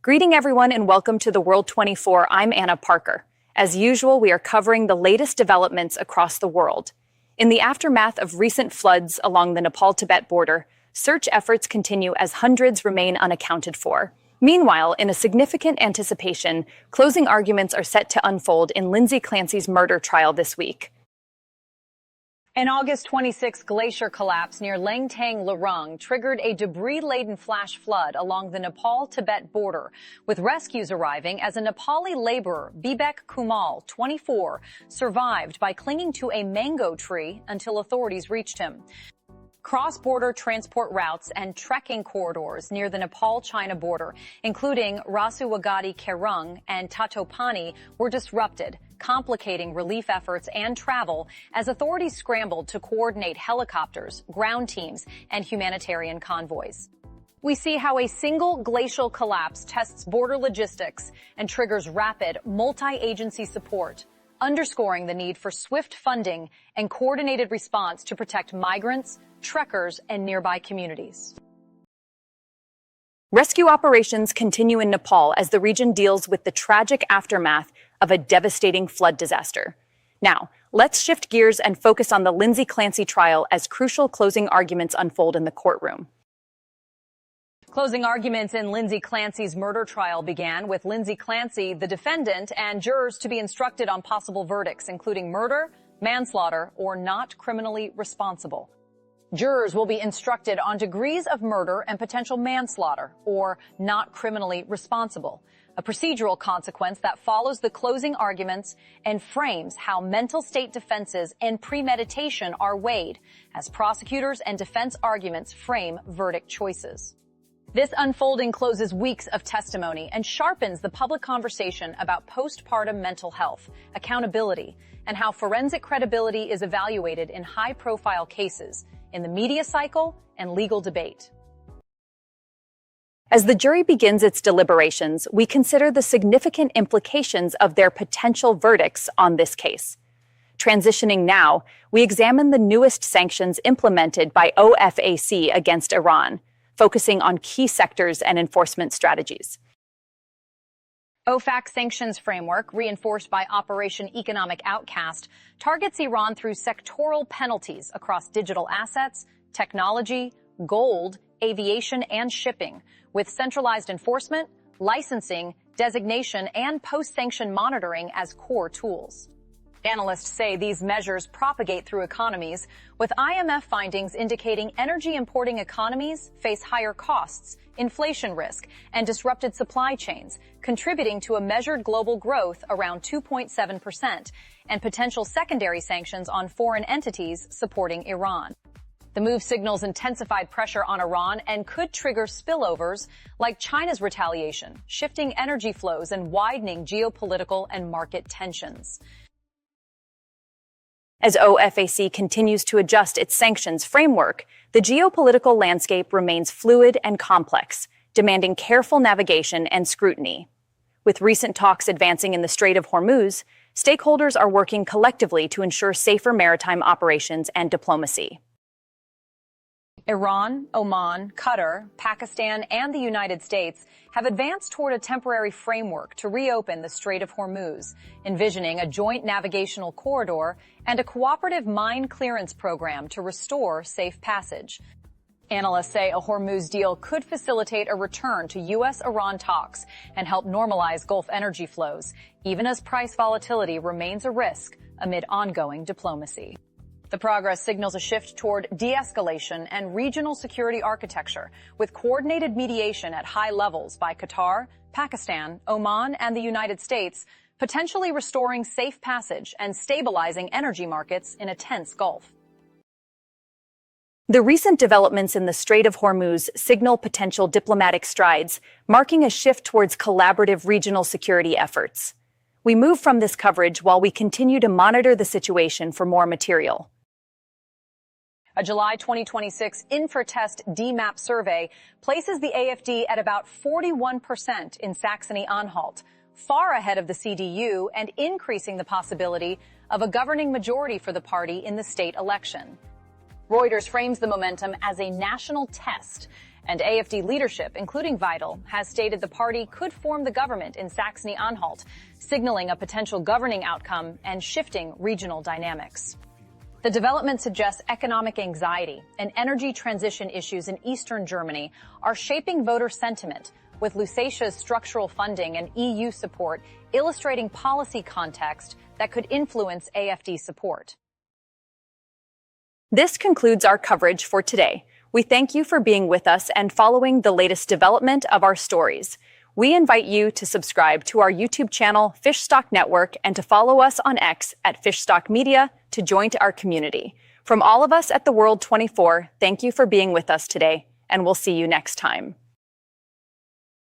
Greeting everyone and welcome to the World 24. I'm Anna Parker. As usual, we are covering the latest developments across the world. In the aftermath of recent floods along the Nepal-Tibet border, search efforts continue as hundreds remain unaccounted for. Meanwhile, in a significant anticipation, closing arguments are set to unfold in Lindsay Clancy's murder trial this week. An August 26 glacier collapse near Langtang Larung triggered a debris-laden flash flood along the Nepal-Tibet border, with rescues arriving as a Nepali laborer, Bibek Kumal, 24, survived by clinging to a mango tree until authorities reached him. Cross-border transport routes and trekking corridors near the Nepal-China border, including Rasuwagadi Kerung and Tatopani, were disrupted, complicating relief efforts and travel as authorities scrambled to coordinate helicopters, ground teams, and humanitarian convoys. We see how a single glacial collapse tests border logistics and triggers rapid, multi-agency support, underscoring the need for swift funding and coordinated response to protect migrants, trekkers, and nearby communities. Rescue operations continue in Nepal as the region deals with the tragic aftermath of a devastating flood disaster. Now, let's shift gears and focus on the Lindsay Clancy trial as crucial closing arguments unfold in the courtroom. Closing arguments in Lindsay Clancy's murder trial began with Lindsay Clancy, the defendant, and jurors to be instructed on possible verdicts, including murder, manslaughter, or not criminally responsible. Jurors will be instructed on degrees of murder and potential manslaughter, or not criminally responsible, a procedural consequence that follows the closing arguments and frames how mental state defenses and premeditation are weighed as prosecutors and defense arguments frame verdict choices. This unfolding closes weeks of testimony and sharpens the public conversation about postpartum mental health, accountability, and how forensic credibility is evaluated in high-profile cases, in the media cycle and legal debate. As the jury begins its deliberations, we consider the significant implications of their potential verdicts on this case. Transitioning now, we examine the newest sanctions implemented by OFAC against Iran, focusing on key sectors and enforcement strategies. OFAC sanctions framework, reinforced by Operation Economic Outcast, targets Iran through sectoral penalties across digital assets, technology, gold, aviation, and shipping, with centralized enforcement, licensing, designation, and post-sanction monitoring as core tools. Analysts say these measures propagate through economies, with IMF findings indicating energy-importing economies face higher costs, inflation risk, and disrupted supply chains, contributing to a measured global growth around 2.7% and potential secondary sanctions on foreign entities supporting Iran. The move signals intensified pressure on Iran and could trigger spillovers like China's retaliation, shifting energy flows and widening geopolitical and market tensions. As OFAC continues to adjust its sanctions framework, the geopolitical landscape remains fluid and complex, demanding careful navigation and scrutiny. With recent talks advancing in the Strait of Hormuz, stakeholders are working collectively to ensure safer maritime operations and diplomacy. Iran, Oman, Qatar, Pakistan, and the United States have advanced toward a temporary framework to reopen the Strait of Hormuz, envisioning a joint navigational corridor and a cooperative mine clearance program to restore safe passage. Analysts say a Hormuz deal could facilitate a return to U.S.-Iran talks and help normalize Gulf energy flows, even as price volatility remains a risk amid ongoing diplomacy. The progress signals a shift toward de-escalation and regional security architecture, with coordinated mediation at high levels by Qatar, Pakistan, Oman, and the United States, potentially restoring safe passage and stabilizing energy markets in a tense Gulf. The recent developments in the Strait of Hormuz signal potential diplomatic strides, marking a shift towards collaborative regional security efforts. We move from this coverage while we continue to monitor the situation for more material. A July 2026 Infratest DMAP survey places the AfD at about 41% in Saxony-Anhalt, far ahead of the CDU and increasing the possibility of a governing majority for the party in the state election. Reuters frames the momentum as a national test And AfD leadership, including Vital, has stated the party could form the government in Saxony-Anhalt, signaling a potential governing outcome and shifting regional dynamics. The development suggests economic anxiety and energy transition issues in eastern Germany are shaping voter sentiment, with Lusacia's structural funding and EU support illustrating policy context that could influence AfD support. This concludes our coverage for today. We thank you for being with us and following the latest development of our stories. We invite you to subscribe to our YouTube channel, Fishstock Network, and to follow us on X at Fishstock Media to join our community. From all of us at The World 24, thank you for being with us today, and we'll see you next time.